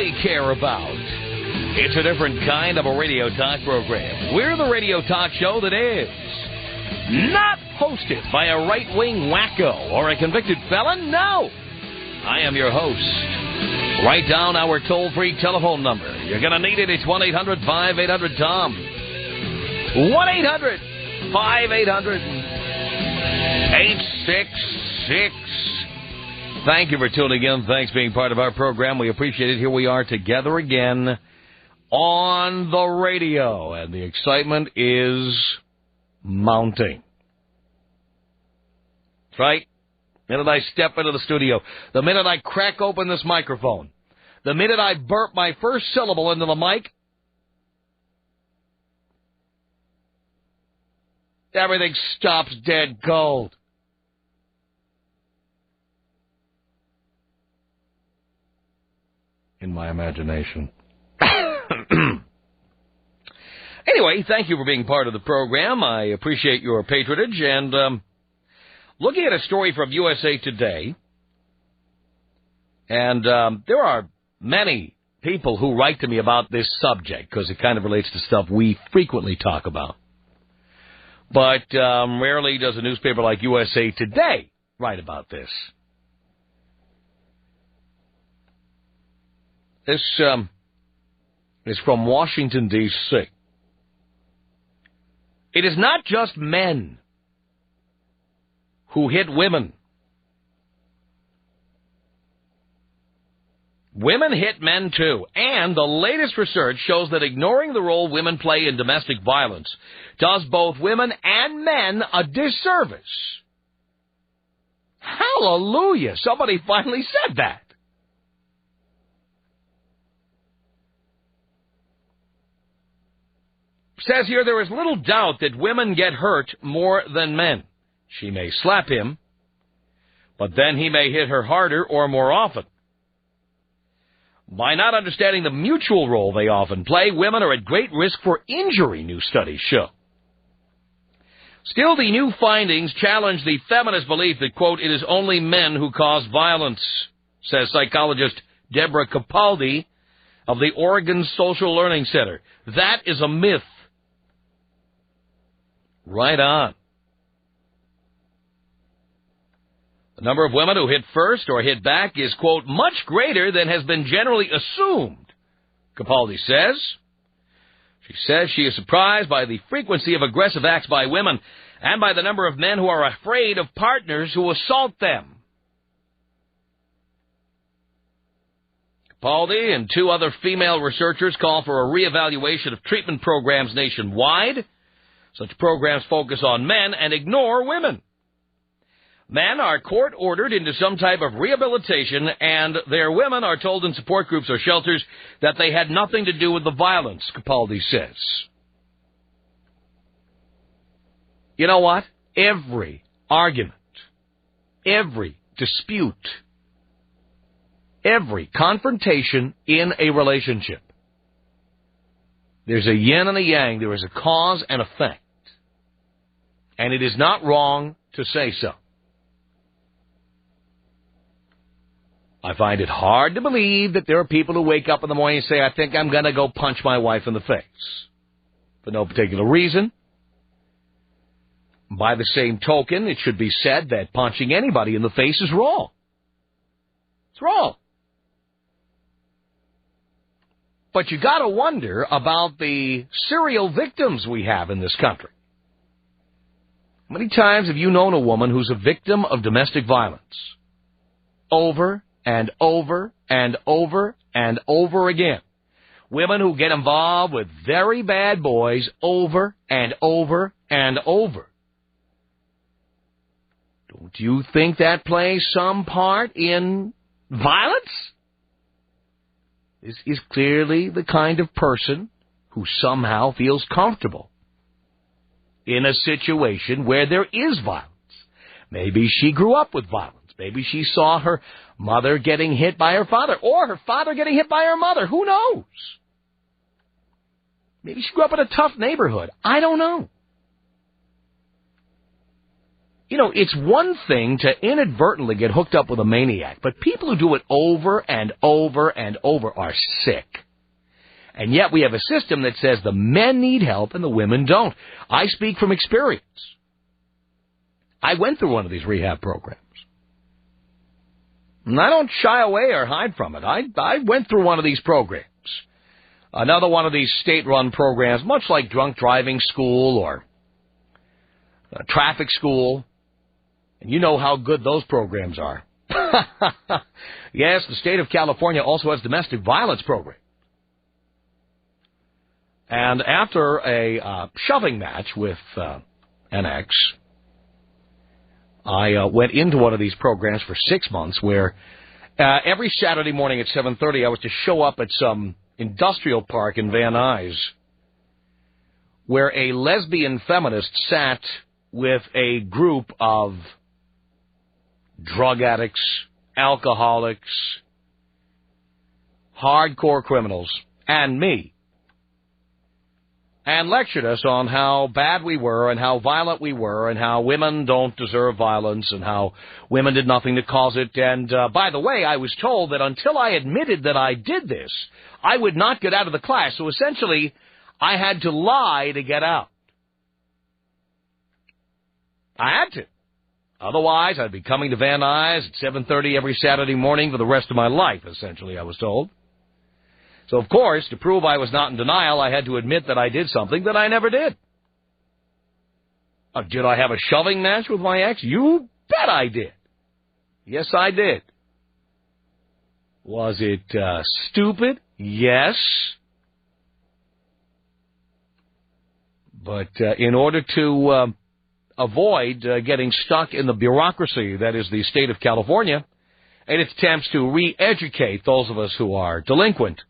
really care about. It's a different kind of a radio talk program. We're the radio talk show that is not hosted by a right-wing wacko or a convicted felon. No. I am your host. Write down our toll-free telephone number. You're going to need it. It's 1-800-5800-TOM. 1-800-5800-866. Thank you for tuning in. Thanks for being part of our program. We appreciate it. Here we are together again on the radio, and the excitement is mounting. That's right. The minute I step into the studio, the minute I crack open this microphone, the minute I burp my first syllable into the mic, everything stops dead cold. In my imagination. Anyway, thank you for being part of the program. I appreciate your patronage. And looking at a story from USA Today, and there are many people who write to me about this subject because it kind of relates to stuff we frequently talk about. But rarely does a newspaper like USA Today write about this. This is from Washington, D.C. It is not just men who hit women. Women hit men, too. And the latest research shows that ignoring the role women play in domestic violence does both women and men a disservice. Hallelujah! Somebody finally said that. Says here, there is little doubt that women get hurt more than men. She may slap him, but then he may hit her harder or more often. By not understanding the mutual role they often play, women are at great risk for injury, new studies show. Still, the new findings challenge the feminist belief that, quote, it is only men who cause violence, says psychologist Deborah Capaldi of the Oregon Social Learning Center. That is a myth. Right on. The number of women who hit first or hit back is, quote, much greater than has been generally assumed, Capaldi says. She says she is surprised by the frequency of aggressive acts by women and by the number of men who are afraid of partners who assault them. Capaldi and two other female researchers call for a reevaluation of treatment programs nationwide. Such programs focus on men and ignore women. Men are court-ordered into some type of rehabilitation, and their women are told in support groups or shelters that they had nothing to do with the violence, Capaldi says. You know what? Every argument, every dispute, every confrontation in a relationship, there's a yin and a yang. There is a cause and effect. And it is not wrong to say so. I find it hard to believe that there are people who wake up in the morning and say, I think I'm going to go punch my wife in the face. For no particular reason. By the same token, it should be said that punching anybody in the face is wrong. It's wrong. But you got to wonder about the serial victims we have in this country. How many times have you known a woman who's a victim of domestic violence? Over and over and over and over again. Women who get involved with very bad boys over and over and over. Don't you think that plays some part in violence? This is clearly the kind of person who somehow feels comfortable in a situation where there is violence. Maybe she grew up with violence. Maybe she saw her mother getting hit by her father, or her father getting hit by her mother. Who knows? Maybe she grew up in a tough neighborhood. I don't know. You know, it's one thing to inadvertently get hooked up with a maniac, but people who do it over and over and over are sick. And yet we have a system that says the men need help and the women don't. I speak from experience. I went through one of these rehab programs. And I don't shy away or hide from it. I went through one of these programs. Another one of these state-run programs, much like drunk driving school or traffic school. And you know how good those programs are. Yes, the state of California also has domestic violence program. And after a shoving match with an ex, I went into one of these programs for 6 months where every Saturday morning at 7:30 I was to show up at some industrial park in Van Nuys where a lesbian feminist sat with a group of drug addicts, alcoholics, hardcore criminals, and me, and lectured us on how bad we were and how violent we were and how women don't deserve violence and how women did nothing to cause it. And by the way, I was told that until I admitted that I did this, I would not get out of the class. So essentially, I had to lie to get out. I had to. Otherwise, I'd be coming to Van Nuys at 7:30 every Saturday morning for the rest of my life, essentially, I was told. So, of course, to prove I was not in denial, I had to admit that I did something that I never did. Did I have a shoving match with my ex? You bet I did. Yes, I did. Was it stupid? Yes. But in order to avoid getting stuck in the bureaucracy that is the state of California and its attempts to re-educate those of us who are delinquent,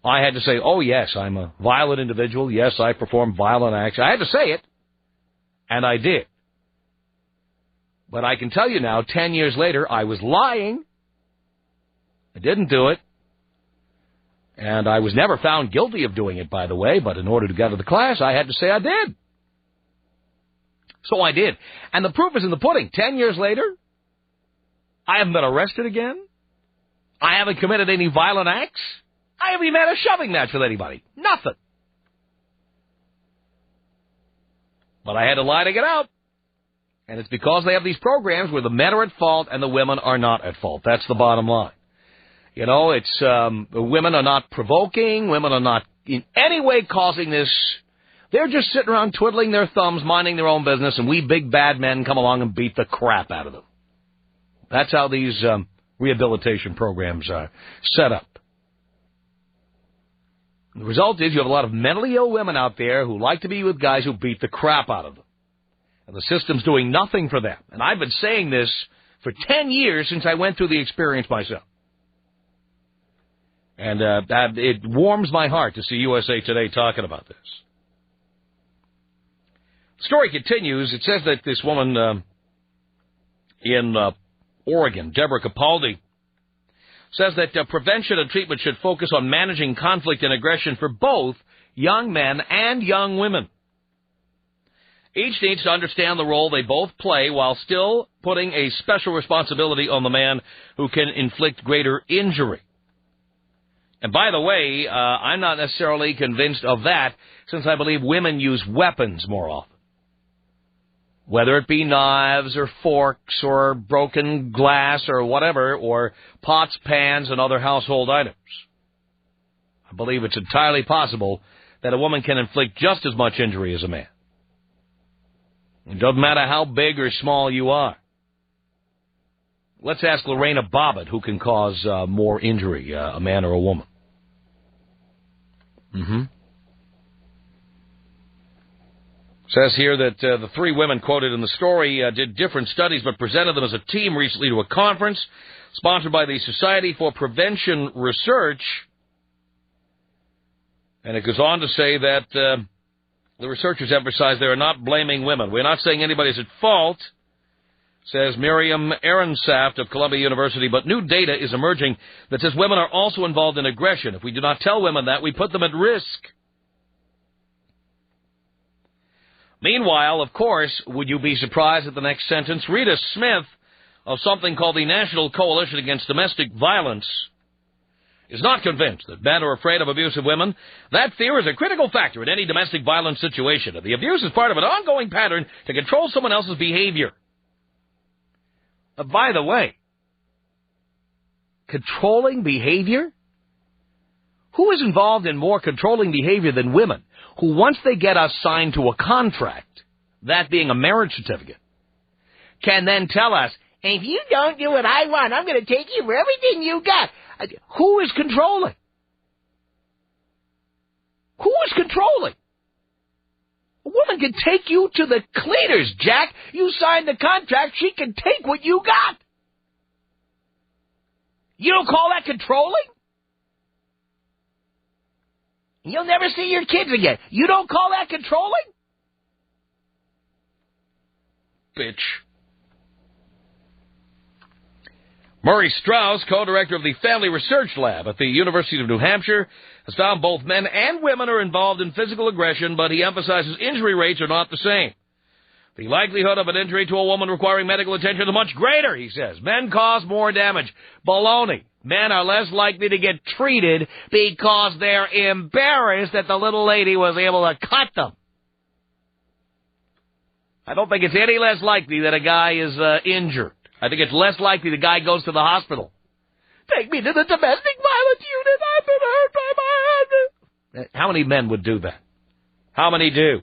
I had to say, oh, yes, I'm a violent individual. Yes, I perform violent acts. I had to say it, and I did. But I can tell you now, 10 years later, I was lying. I didn't do it. And I was never found guilty of doing it, by the way, but in order to get out of the class, I had to say I did. So I did. And the proof is in the pudding. 10 years later, I haven't been arrested again. I haven't committed any violent acts. I haven't even had a shoving match with anybody. Nothing. But I had to lie to get out. And it's because they have these programs where the men are at fault and the women are not at fault. That's the bottom line. You know, it's the women are not provoking. Women are not in any way causing this. They're just sitting around twiddling their thumbs, minding their own business, and we big bad men come along and beat the crap out of them. That's how these rehabilitation programs are set up. The result is you have a lot of mentally ill women out there who like to be with guys who beat the crap out of them. And the system's doing nothing for them. And I've been saying this for 10 years since I went through the experience myself. And it warms my heart to see USA Today talking about this. The story continues. It says that this woman in Oregon, Deborah Capaldi, says that prevention and treatment should focus on managing conflict and aggression for both young men and young women. Each needs to understand the role they both play while still putting a special responsibility on the man who can inflict greater injury. And by the way, I'm not necessarily convinced of that, since I believe women use weapons more often. Whether it be knives or forks or broken glass or whatever, or pots, pans, and other household items. I believe it's entirely possible that a woman can inflict just as much injury as a man. It doesn't matter how big or small you are. Let's ask Lorena Bobbitt who can cause more injury, a man or a woman. Says here that the three women quoted in the story did different studies but presented them as a team recently to a conference sponsored by the Society for Prevention Research. And it goes on to say that the researchers emphasize they are not blaming women. We're not saying anybody's at fault, says Miriam Aronsaft of Columbia University, but new data is emerging that says women are also involved in aggression. If we do not tell women that, we put them at risk. Meanwhile, of course, would you be surprised at the next sentence? Rita Smith of something called the National Coalition Against Domestic Violence is not convinced that men are afraid of abusive women. That fear is a critical factor in any domestic violence situation, and the abuse is part of an ongoing pattern to control someone else's behavior. By the way, controlling behavior? Who is involved in more controlling behavior than women, who once they get us signed to a contract, that being a marriage certificate, can then tell us, if you don't do what I want, I'm going to take you for everything you got. Who is controlling? Who is controlling? A woman can take you to the cleaners, Jack. You signed the contract, she can take what you got. You don't call that controlling? You'll never see your kids again. You don't call that controlling? Bitch. Murray Strauss, co-director of the Family Research Lab at the University of New Hampshire, has found both men and women are involved in physical aggression, but he emphasizes injury rates are not the same. The likelihood of an injury to a woman requiring medical attention is much greater, he says. Men cause more damage. Baloney. Men are less likely to get treated because they're embarrassed that the little lady was able to cut them. I don't think it's any less likely that a guy is injured. I think it's less likely the guy goes to the hospital. Take me to the domestic violence unit. I've been hurt by my husband. How many men would do that? How many do?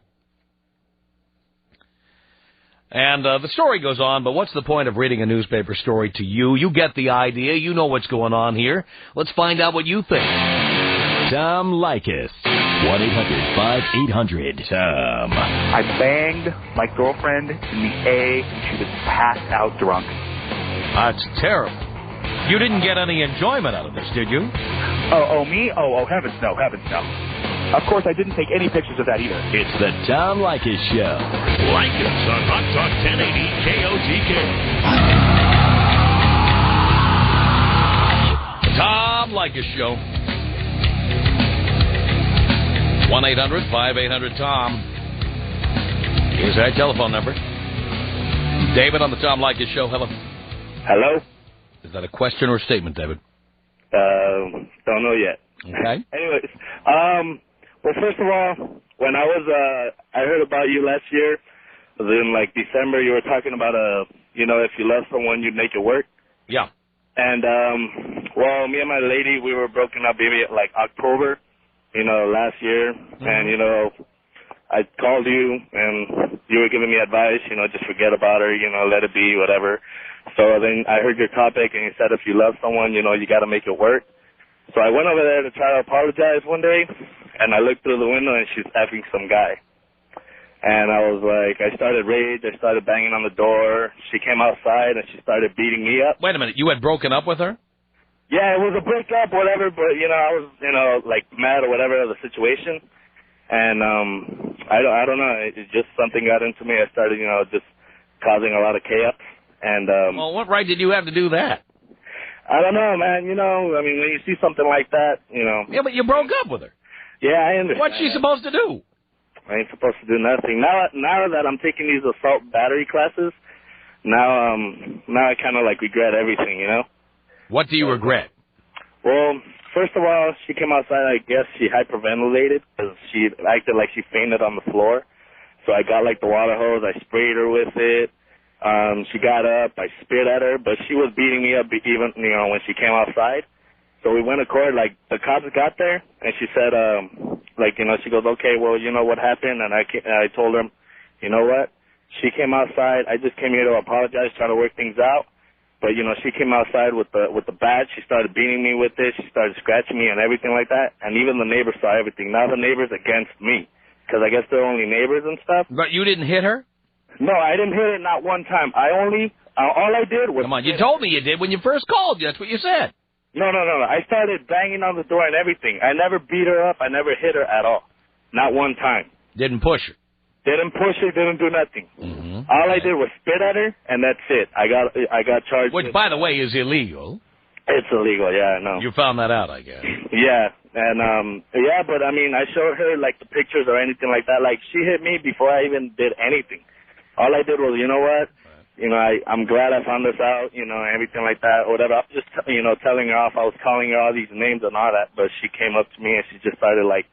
And the story goes on, but what's the point of reading a newspaper story to you? You get the idea. You know what's going on here. Let's find out what you think. Tom Leykis. 1-800-5800-TOM. I banged my girlfriend in the A, and she was passed out drunk. That's terrible. You didn't get any enjoyment out of this, did you? Oh, me? Oh, heavens no, heavens no. Of course, I didn't take any pictures of that either. It's the Tom Leykis Show. Like us on Hot Talk 1080 KOTK. The Tom Leykis Show. 1-800-5800-TOM. Here's our telephone number. David on the Tom Leykis Show. Hello. Hello? Is that a question or a statement, David? Don't know yet. Okay. Anyways, well, first of all, when I heard about you last year, it was in like December, you were talking about, if you love someone, you'd make it work. Yeah. And, well, me and my lady, we were broken up maybe like October, last year. Mm-hmm. And, I called you and you were giving me advice, just forget about her, let it be, whatever. So then I heard your topic and you said if you love someone, you got to make it work. So I went over there to try to apologize one day, and I looked through the window and she's effing some guy. And I was like, I started rage, I started banging on the door. She came outside and she started beating me up. Wait a minute, you had broken up with her? Yeah, it was a breakup, whatever, but, I was, like mad or whatever of the situation. And I don't know, it just something got into me. I started, just causing a lot of chaos. And well, what right did you have to do that? I don't know, man. When you see something like that, Yeah, but you broke up with her. Yeah, I understand. What's she supposed to do? I ain't supposed to do nothing. Now that I'm taking these assault battery classes, now I kind of like regret everything, What do you regret? Well, first of all, she came outside. I guess she hyperventilated because she acted like she fainted on the floor. So I got like the water hose. I sprayed her with it. She got up, I spit at her, but she was beating me up even, when she came outside. So we went to court, like, the cops got there, and she said, she goes, okay, well, what happened? And I told her, you know what? She came outside, I just came here to apologize, trying to work things out. But, she came outside with the bat, she started beating me with it, she started scratching me and everything like that. And even the neighbors saw everything. Now the neighbors against me, because I guess they're only neighbors and stuff. But you didn't hit her? No, I didn't hit her not one time. All I did was... Come on, you told me you did when you first called. That's what you said. No. I started banging on the door and everything. I never beat her up. I never hit her at all. Not one time. Didn't push her. Didn't push her, didn't do nothing. Mm-hmm. All I did was spit at her, and that's it. I got charged. Which, by the way, is illegal. It's illegal, yeah, I know. You found that out, I guess. Yeah, And, yeah, but, I mean, I showed her, like, the pictures or anything like that. Like, she hit me before I even did anything. All I did was, you know what? You know, I'm glad I found this out, you know, everything like that, or whatever. I was just, you know, telling her off. I was calling her all these names and all that, but she came up to me and she just started, like,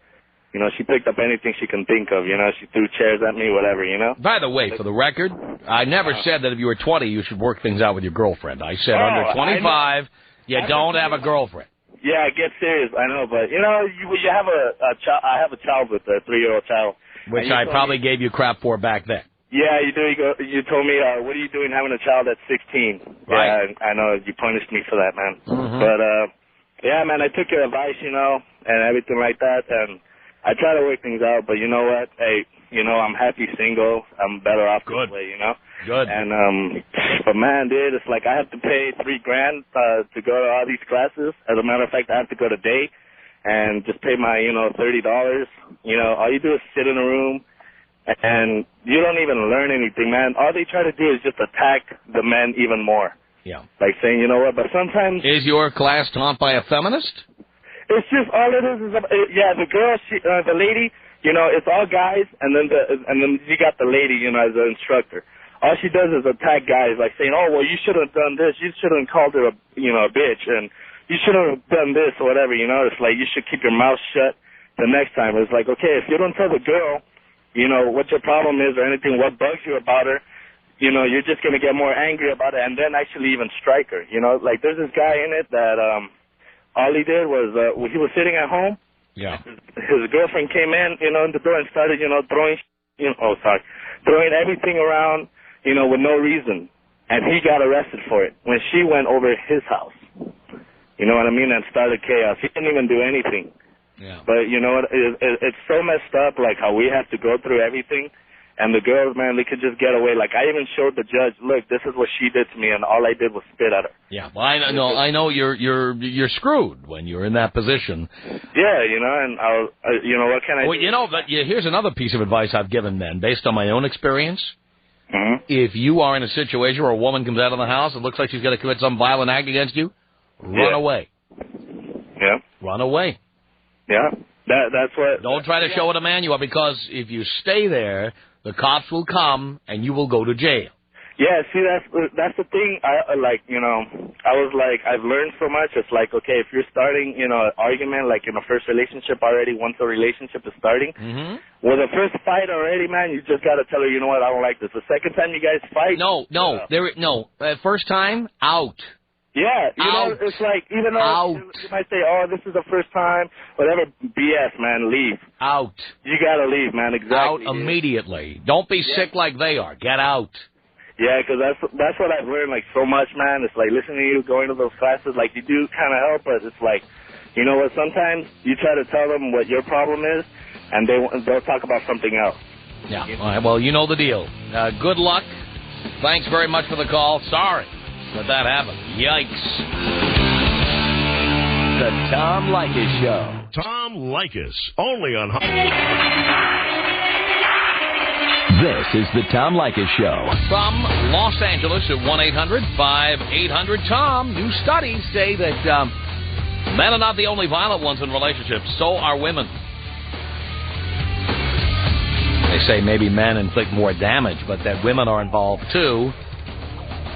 you know, she picked up anything she can think of, you know. She threw chairs at me, whatever, you know. By the way, for the record, I never said that if you were 20, you should work things out with your girlfriend. I said under 25, you don't have a girlfriend. Yeah, get serious, I know, but, you know, you have a child. I have a child with a 3-year-old child. Which I probably gave you crap for back then. Yeah, you do. You told me, what are you doing having a child at 16? Right. Yeah, I know. You punished me for that, man. Mm-hmm. But, yeah, man, I took your advice, you know, and everything like that, and I try to work things out, but you know what? Hey, you know, I'm happy single. I'm better off this way, you know? Good. And, but man, dude, it's like I have to pay $3,000 to go to all these classes. As a matter of fact, I have to go today and just pay my, you know, $30. You know, all you do is sit in a room, and you don't even learn anything, man. All they try to do is just attack the men even more. Yeah. Like saying, you know what, but sometimes... Is your class taught by a feminist? It's just, all it is, yeah, the girl, the lady, you know, it's all guys, and then you got the lady, you know, as an instructor. All she does is attack guys, like saying, oh, well, you should have done this. You should have called her a bitch, and you should have done this or whatever, you know. It's like you should keep your mouth shut the next time. It's like, okay, if you don't tell the girl, you know, what your problem is or anything, what bugs you about her, you know, you're just going to get more angry about it and then actually even strike her, you know. Like, there's this guy in it that all he did was he was sitting at home. Yeah. His girlfriend came in, you know, in the door and started, you know, throwing everything around, you know, with no reason. And he got arrested for it when she went over his house. You know what I mean? And started chaos. He didn't even do anything. Yeah. But, you know what, it's so messed up, like, how we have to go through everything. And the girls, man, they could just get away. Like, I even showed the judge, look, this is what she did to me, and all I did was spit at her. Yeah, well, I know you're screwed when you're in that position. Yeah, you know, and you know, what can I do? You know, but here's another piece of advice I've given men, based on my own experience. Mm-hmm. If you are in a situation where a woman comes out of the house and looks like she's going to commit some violent act against you, run away. Yeah. Run away. Yeah, that's what... Don't try to show it a manual, because if you stay there, the cops will come and you will go to jail. Yeah, see, that's the thing. I you know, I was like, I've learned so much. It's like, okay, if you're starting, you know, an argument, like in a first relationship already, once a relationship is starting, with the first fight already, man, you just got to tell her, you know what, I don't like this. The second time you guys fight... No. First time, out. Yeah, you know, it's like, even though you might say, oh, this is the first time, whatever, BS, man, leave. Out. You gotta leave, man, exactly. Out immediately. Don't be sick like they are. Get out. Yeah, because that's what I've learned, like, so much, man. It's like, listening to you, going to those classes, like, you do kind of help, but it's like, you know what, sometimes you try to tell them what your problem is, and they'll talk about something else. Yeah, all right, well, you know the deal. Good luck. Thanks very much for the call. Sorry that happened. Yikes. The Tom Leykis Show. Tom Leykis, only on... This is the Tom Leykis Show. From Los Angeles at 1-800-5800-TOM. New studies say that men are not the only violent ones in relationships. So are women. They say maybe men inflict more damage, but that women are involved too.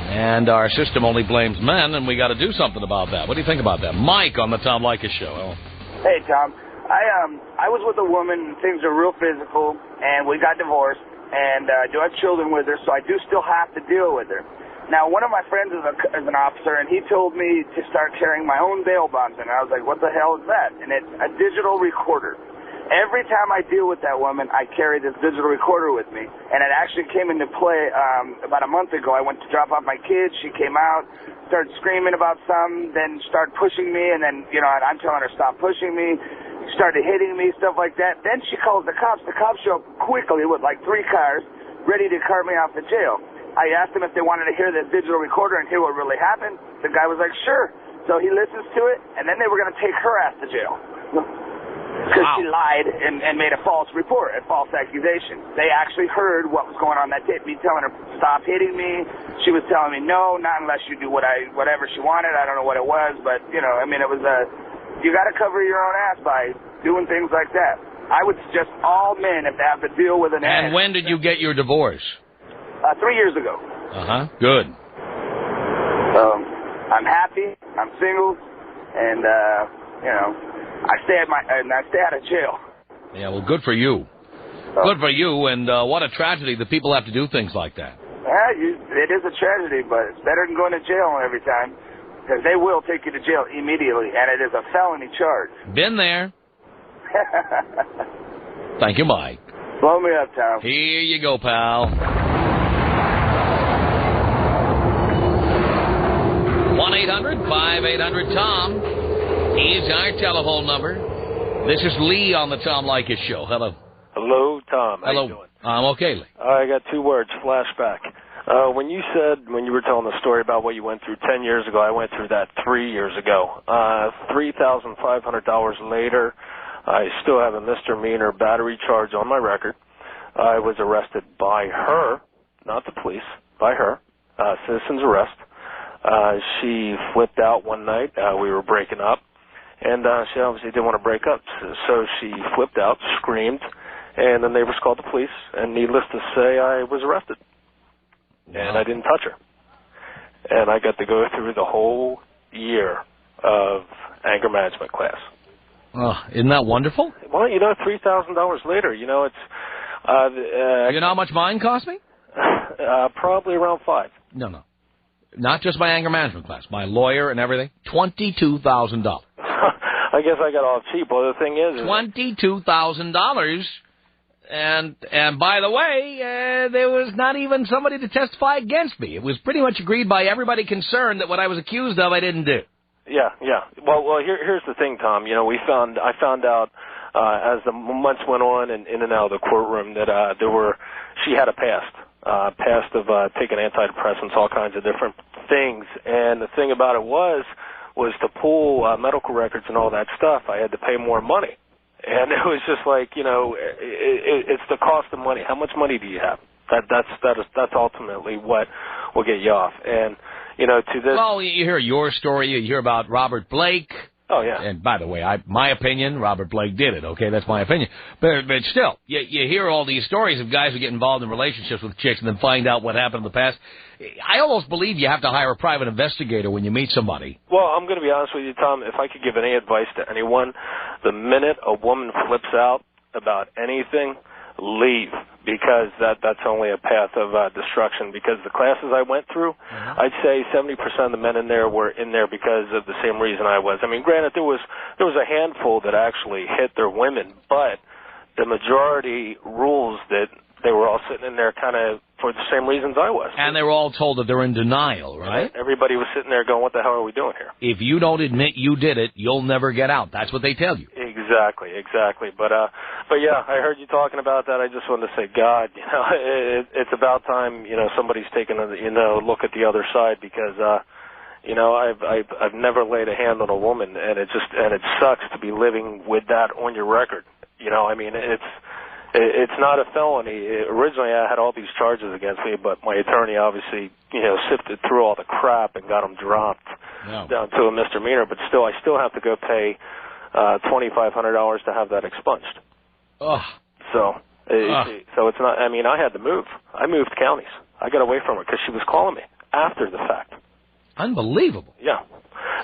And our system only blames men, and we got to do something about that. What do you think about that? Mike on the Tom Leykis Show. Hey, Tom. I was with a woman, and things are real physical, and we got divorced, and I do have children with her, so I do still have to deal with her. Now, one of my friends is an officer, and he told me to start carrying my own bail bonds, and I was like, what the hell is that? And it's a digital recorder. Every time I deal with that woman, I carry this digital recorder with me. And it actually came into play about a month ago. I went to drop off my kids. She came out, started screaming about something, then started pushing me. And then, you know, I'm telling her, stop pushing me. Started hitting me, stuff like that. Then she calls the cops. The cops show up quickly with like 3 cars ready to cart me off to jail. I asked them if they wanted to hear this digital recorder and hear what really happened. The guy was like, sure. So he listens to it, and then they were going to take her ass to jail. Because she lied and made a false report, a false accusation. They actually heard what was going on that tape. Me telling her, stop hitting me. She was telling me, no, not unless you do whatever she wanted. I don't know what it was, but, you know, I mean, it was you got to cover your own ass by doing things like that. I would suggest all men, if they have to deal with an ex. And when did you get your divorce? 3 years ago. Good. I'm happy. I'm single, and I stay out of jail. Yeah, well, good for you. Good for you, and what a tragedy that people have to do things like that. It is a tragedy, but it's better than going to jail every time, because they will take you to jail immediately, and it is a felony charge. Been there. Thank you, Mike. Blow me up, Tom. Here you go, pal. 1-800-5800-TOM is our telephone number. This is Lee on the Tom Leykis Show. Hello. Hello, Tom. How Hello. you doing? I'm okay, Lee. I got 2 words, flashback. When you were telling the story about what you went through 10 years ago, I went through that 3 years ago. $3,500 later, I still have a misdemeanor battery charge on my record. I was arrested by her, not the police, by her, citizen's arrest. She flipped out one night. We were breaking up, and she obviously didn't want to break up, so she flipped out, screamed, and the neighbors called the police, and needless to say, I was arrested. Wow. And I didn't touch her. And I got to go through the whole year of anger management class. Oh, isn't that wonderful? Well, $3,000 later, it's... you know how much mine cost me? Probably around 5. No. Not just my anger management class. My lawyer and everything. $22,000. I guess I got off cheap. Well, the thing is... $22,000. And by the way, there was not even somebody to testify against me. It was pretty much agreed by everybody concerned that what I was accused of, I didn't do. Yeah. Well, here's the thing, Tom. I found out as the months went on and in and out of the courtroom that she had a past of taking antidepressants, all kinds of different things. And the thing about it was to pull medical records and all that stuff, I had to pay more money. And it was just like, it's the cost of money. How much money do you have? That's ultimately what will get you off. And, to this... Well, you hear your story. You hear about Robert Blake. Oh, yeah. And by the way, my opinion, Robert Blake did it, okay? That's my opinion. But still, you hear all these stories of guys who get involved in relationships with chicks and then find out what happened in the past. I almost believe you have to hire a private investigator when you meet somebody. Well, I'm going to be honest with you, Tom. If I could give any advice to anyone, the minute a woman flips out about anything, leave, because that's only a path of destruction. Because the classes I went through, I'd say 70% of the men in there were in there because of the same reason I was. I mean, granted, there was a handful that actually hit their women, but the majority rules that they were all sitting in there kind of for the same reasons I was. And they were all told that they're in denial, right? Everybody was sitting there going, what the hell are we doing here? If you don't admit you did it, you'll never get out. That's what they tell you. Exactly. But yeah, I heard you talking about that. I just wanted to say, God, it's about time, somebody's taking a, look at the other side, because, I've never laid a hand on a woman, and it sucks to be living with that on your record. It's not a felony. Originally, I had all these charges against me, but my attorney obviously, sifted through all the crap and got them dropped down to a misdemeanor. But still, I still have to go pay $2,500 to have that expunged. Ugh. So it's not. I mean, I had to move. I moved counties. I got away from her because she was calling me after the fact. Unbelievable. Yeah.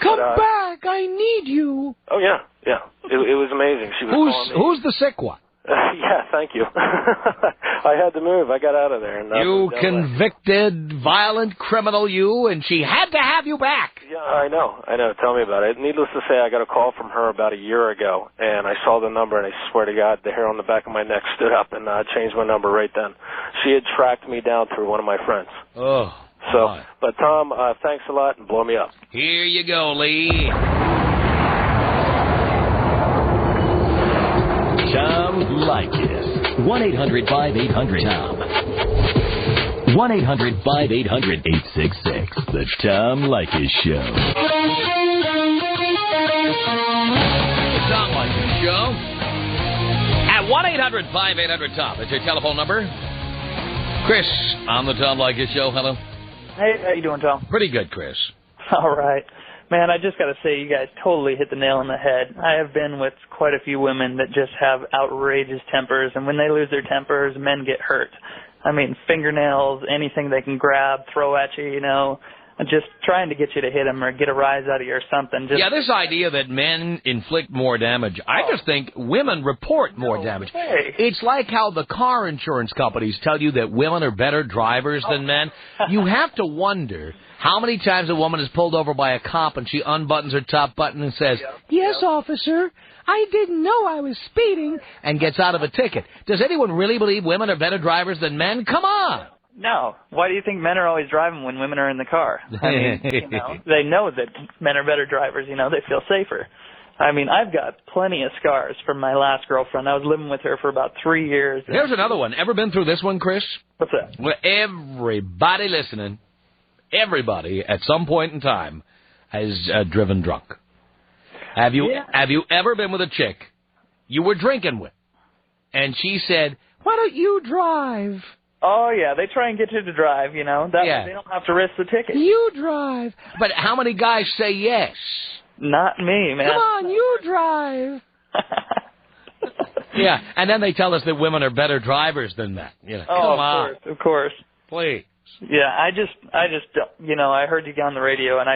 Come back! I need you. Oh yeah. It was amazing. She was calling me. Who's the sick one? Yeah, thank you. I had to move. I got out of there. And you convicted, violent criminal, you, and she had to have you back. Yeah, I know. Tell me about it. Needless to say, I got a call from her about a year ago, and I saw the number, and I swear to God, the hair on the back of my neck stood up, and I changed my number right then. She had tracked me down through one of my friends. Oh. So, but Tom, thanks a lot, and blow me up. Here you go, Lee. Tom Leykis. 1-800-5800-TOM. 1-800-5800-866. The Tom Leykis Show. The Tom Leykis Show. At 1-800-5800-TOM. That's your telephone number. Chris on the Tom Leykis Show. Hello. Hey, how you doing, Tom? Pretty good, Chris. All right. Man, I just got to say, you guys totally hit the nail on the head. I have been with quite a few women that just have outrageous tempers, and when they lose their tempers, men get hurt. I mean, fingernails, anything they can grab, throw at you, you know, just trying to get you to hit them or get a rise out of you or something. Yeah, this idea that men inflict more damage, I just think women report more damage. It's like how the car insurance companies tell you that women are better drivers than men. You have to wonder how many times a woman is pulled over by a cop and she unbuttons her top button and says, "Yes, officer, I didn't know I was speeding," and gets out of a ticket. Does anyone really believe women are better drivers than men? Come on. No. Why do you think men are always driving when women are in the car? I mean, you know, they know that men are better drivers. You know, they feel safer. I mean, I've got plenty of scars from my last girlfriend. I was living with her for about 3 years. Here's another one. Ever been through this one, Chris? What's that? Well, everybody listening, everybody at some point in time has driven drunk. Have you ever been with a chick you were drinking with, and she said, "Why don't you drive?" Oh, yeah, they try and get you to drive, you know. That way they don't have to risk the ticket. You drive. But how many guys say yes? Not me, man. Come on, you drive. Yeah, and then they tell us that women are better drivers than men. You know, come on. Of course. Please. Yeah, I just, you know, I heard you on the radio, and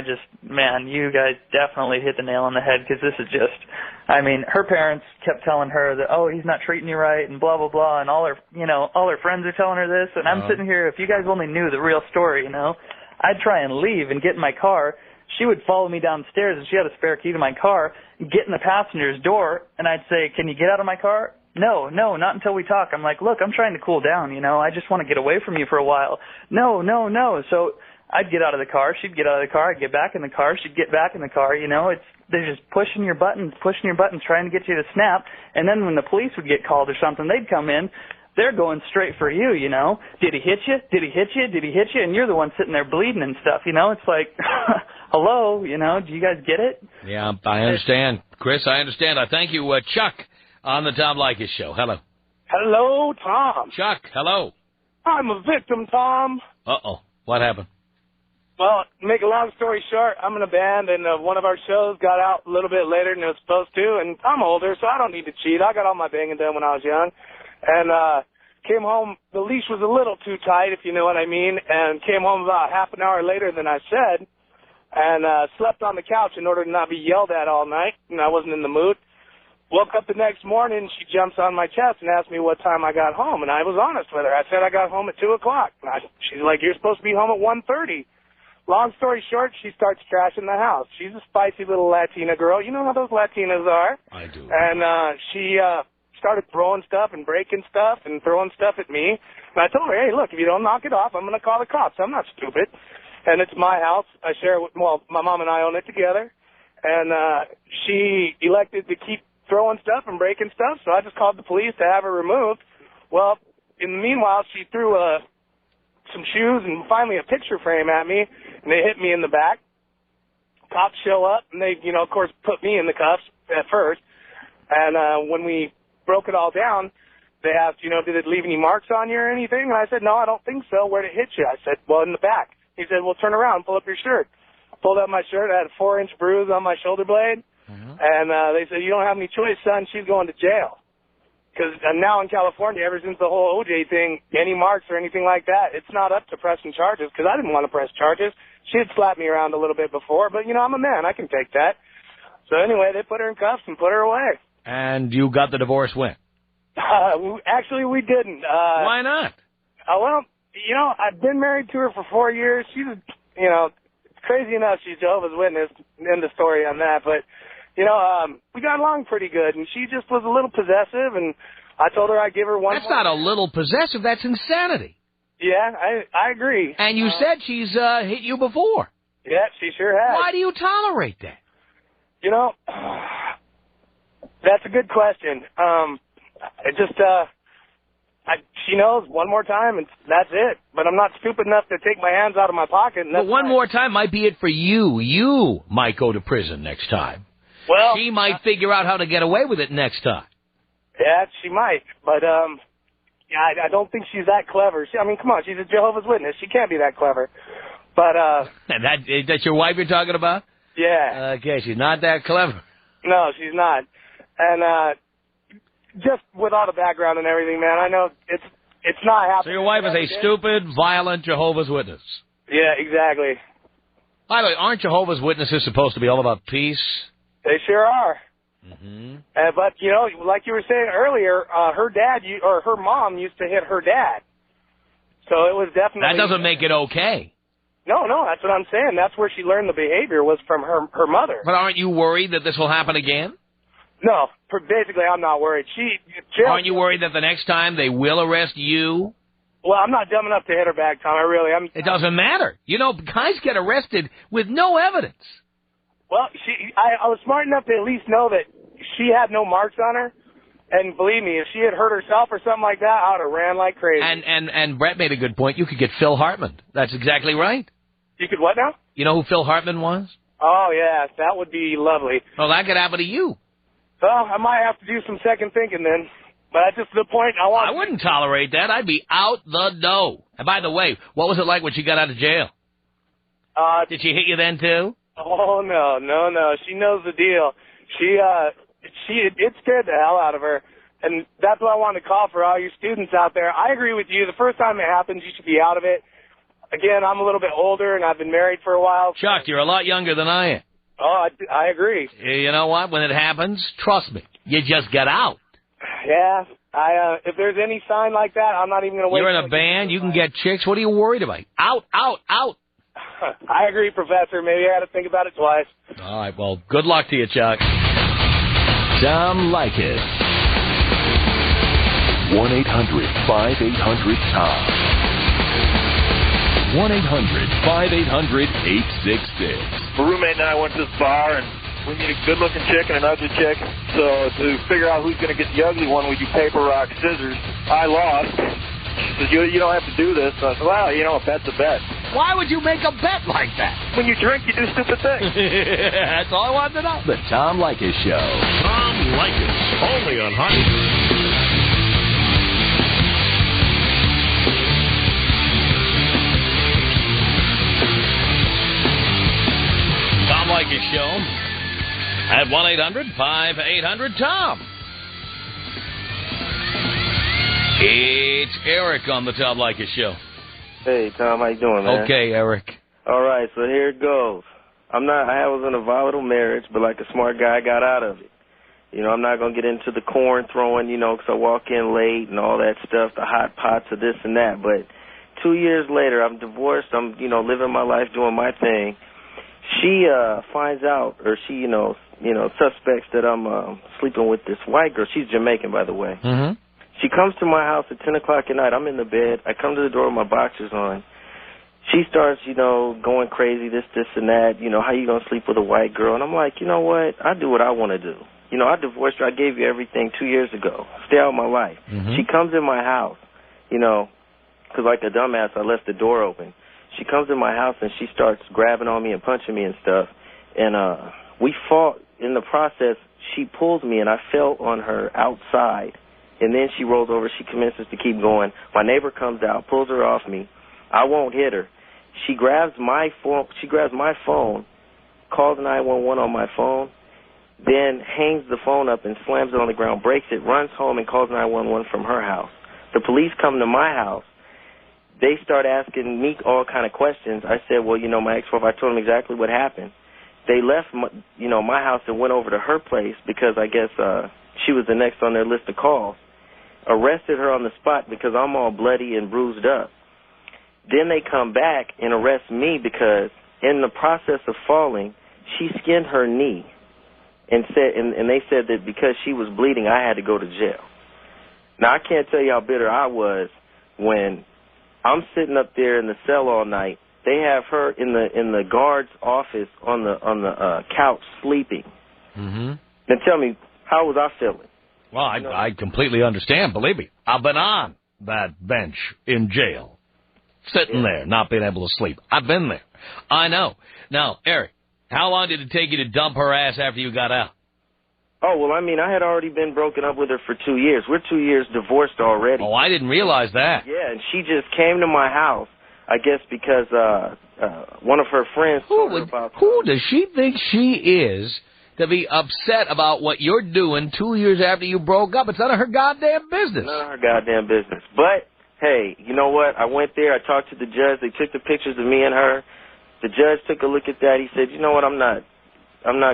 man, you guys definitely hit the nail on the head, because this is just, I mean, her parents kept telling her that, oh, he's not treating you right, and blah, blah, blah, and all her friends are telling her this, and I'm sitting here, if you guys only knew the real story, you know, I'd try and leave and get in my car. She would follow me downstairs, and she had a spare key to my car, get in the passenger's door, and I'd say, "Can you get out of my car?" No, not until we talk. I'm like, "Look, I'm trying to cool down, you know. I just want to get away from you for a while." No. So I'd get out of the car. She'd get out of the car. I'd get back in the car. She'd get back in the car. You know, they're just pushing your buttons, trying to get you to snap. And then when the police would get called or something, they'd come in. They're going straight for you, you know. Did he hit you? Did he hit you? Did he hit you? And you're the one sitting there bleeding and stuff, you know. It's like, hello, you know, do you guys get it? Yeah, I understand. Chris, I understand. I thank you. Chuck on the Tom Leykis Show. Hello. Hello, Tom. Chuck, hello. I'm a victim, Tom. Uh-oh. What happened? Well, to make a long story short, I'm in a band, and one of our shows got out a little bit later than it was supposed to, and I'm older, so I don't need to cheat. I got all my banging done when I was young. And came home, the leash was a little too tight, if you know what I mean, and came home about half an hour later than I said, and slept on the couch in order to not be yelled at all night, and I wasn't in the mood. Woke up the next morning, she jumps on my chest and asked me what time I got home, and I was honest with her. I said I got home at 2 o'clock. She's like, "You're supposed to be home at 1:30. Long story short, she starts trashing the house. She's a spicy little Latina girl. You know how those Latinas are. I do. And she started throwing stuff and breaking stuff and throwing stuff at me. And I told her, "Hey, look, if you don't knock it off, I'm going to call the cops. I'm not stupid." And it's my house. I share it with, well, my mom and I own it together. And she elected to keep throwing stuff and breaking stuff, so I just called the police to have her removed. Well, in the meanwhile, she threw some shoes and finally a picture frame at me, and they hit me in the back. Cops show up, and they, you know, of course, put me in the cuffs at first. And when we broke it all down, they asked, you know, "Did it leave any marks on you or anything?" And I said, "No, I don't think so. Where'd it hit you?" I said, "Well, in the back." He said, "Well, turn around, pull up your shirt." I pulled up my shirt. I had a 4-inch bruise on my shoulder blade. And they said, "You don't have any choice, son. She's going to jail." Because now in California, ever since the whole OJ thing, any marks or anything like that, it's not up to pressing charges, because I didn't want to press charges. She had slapped me around a little bit before, but, you know, I'm a man. I can take that. So anyway, they put her in cuffs and put her away. And you got the divorce when? Actually, we didn't. Why not? Well, you know, I've been married to her for 4 years. She's, you know, crazy enough, she's Jehovah's Witness. End of story on that. But, you know, we got along pretty good, and she just was a little possessive, and I told her I'd give her one. That's not a little possessive. That's insanity. Yeah, I agree. And you said she's hit you before. Yeah, she sure has. Why do you tolerate that? You know, that's a good question. She knows one more time, and that's it. But I'm not stupid enough to take my hands out of my pocket. And but one more time might be it for you. You might go to prison next time. Well, she might figure out how to get away with it next time. Yeah, she might. But yeah, I don't think she's that clever. I mean, come on, she's a Jehovah's Witness. She can't be that clever. But and that's your wife you're talking about? Yeah. Okay, she's not that clever. No, she's not. And just with all the background and everything, man, I know it's not happening. So your wife is a stupid, violent Jehovah's Witness. Yeah, exactly. By the way, aren't Jehovah's Witnesses supposed to be all about peace? They sure are. Mm-hmm. But, you know, like you were saying earlier, her mom used to hit her dad. So it was definitely... That doesn't make it okay. No, that's what I'm saying. That's where she learned the behavior was from her mother. But aren't you worried that this will happen again? No, basically I'm not worried. Aren't you worried that the next time they will arrest you? Well, I'm not dumb enough to hit her back, Tom. It doesn't matter. You know, guys get arrested with no evidence. Well, I was smart enough to at least know that she had no marks on her. And believe me, if she had hurt herself or something like that, I would have ran like crazy. And Brett made a good point. You could get Phil Hartman. That's exactly right. You could what now? You know who Phil Hartman was? Oh, yeah, that would be lovely. Well, that could happen to you. Well, I might have to do some second thinking then. But that's just the point I wouldn't tolerate that. I'd be out the door. And by the way, what was it like when she got out of jail? Did she hit you then, too? Oh, no. She knows the deal. It scared the hell out of her. And that's what I wanted to call for all you students out there. I agree with you. The first time it happens, you should be out of it. Again, I'm a little bit older, and I've been married for a while. Chuck, you're a lot younger than I am. Oh, I agree. You know what? When it happens, trust me, you just get out. Yeah, if there's any sign like that, I'm not even going to wait. You're in a band, you can get chicks. What are you worried about? Out. I agree, Professor. Maybe I got to think about it twice. All right, well, good luck to you, Chuck. Tom Leykis. 1-800-5800-TOM. 1-800-5800-866. My roommate and I went to this bar, and we need a good-looking chick and an ugly chick. So to figure out who's going to get the ugly one, we do paper, rock, scissors. I lost. She says, you don't have to do this. So I said, well, you know, a bet's a bet. Why would you make a bet like that? When you drink, you do stupid things. That's all I wanted to know. The Tom Leykis Show. Tom Leykis, only on Hot. Tom Leykis Show at 1-800-5800-TOM. It's Eric on the Tom Leykis Show. Hey, Tom, how you doing, man? Okay, Eric. All right, so here it goes. I was in a volatile marriage, but like a smart guy, I got out of it. You know, I'm not going to get into the corn throwing, you know, because I walk in late and all that stuff, the hot pots of this and that. But 2 years later, I'm divorced. I'm, you know, living my life, doing my thing. She finds out, or she, suspects that I'm sleeping with this white girl. She's Jamaican, by the way. Mm-hmm. She comes to my house at 10 o'clock at night. I'm in the bed. I come to the door with my boxers on. She starts, going crazy, this, and that. You know, how you going to sleep with a white girl? And I'm like, you know what? I do what I want to do. You know, I divorced her. I gave you everything 2 years ago. Stay out of my life. Mm-hmm. She comes in my house, because like a dumbass, I left the door open. She comes in my house and she starts grabbing on me and punching me and stuff. And we fought. In the process, she pulls me and I fell on her outside. And then she rolls over. She commences to keep going. My neighbor comes out, pulls her off me. I won't hit her. She grabs my phone. Calls 911 on my phone, then hangs the phone up and slams it on the ground, breaks it, runs home and calls 911 from her house. The police come to my house. They start asking me all kind of questions. I said, well, my ex-wife, I told them exactly what happened. They left, my house and went over to her place because I guess she was the next on their list of calls. Arrested her on the spot because I'm all bloody and bruised up. Then they come back and arrest me because in the process of falling, she skinned her knee and they said that because she was bleeding, I had to go to jail. Now, I can't tell you how bitter I was when I'm sitting up there in the cell all night. They have her in the guard's office on the couch sleeping. Mm-hmm. Now, tell me, how was I feeling? Well, I completely understand. Believe me, I've been on that bench in jail, sitting there, not being able to sleep. I've been there. I know. Now, Eric, how long did it take you to dump her ass after you got out? Oh, well, I had already been broken up with her for 2 years. We're 2 years divorced already. Oh, I didn't realize that. Yeah, and she just came to my house. I guess because one of her friends told her about... Who does she think she is to be upset about what you're doing 2 years after you broke up? It's none of her goddamn business. None of her goddamn business. But, hey, you know what? I went there. I talked to the judge. They took the pictures of me and her. The judge took a look at that. He said, you know what? I'm not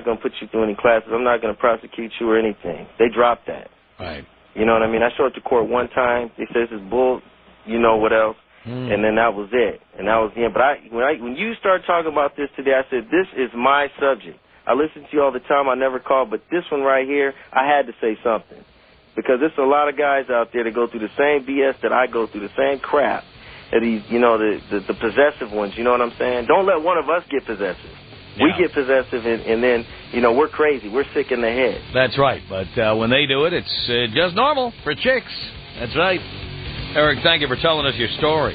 going to put you through any classes. I'm not going to prosecute you or anything. They dropped that. Right. You know what I mean? I showed up to court one time. They said, this is bull, you know what else. And then that was it. And that was the end. But when you start talking about this today, I said, this is my subject. I listen to you all the time. I never call. But this one right here, I had to say something. Because there's a lot of guys out there that go through the same BS that I go through, the same crap. That these, you know, the possessive ones, you know what I'm saying? Don't let one of us get possessive. Yeah. We get possessive, and then, you know, we're crazy. We're sick in the head. That's right. But when they do it, it's just normal for chicks. That's right. Eric, thank you for telling us your story.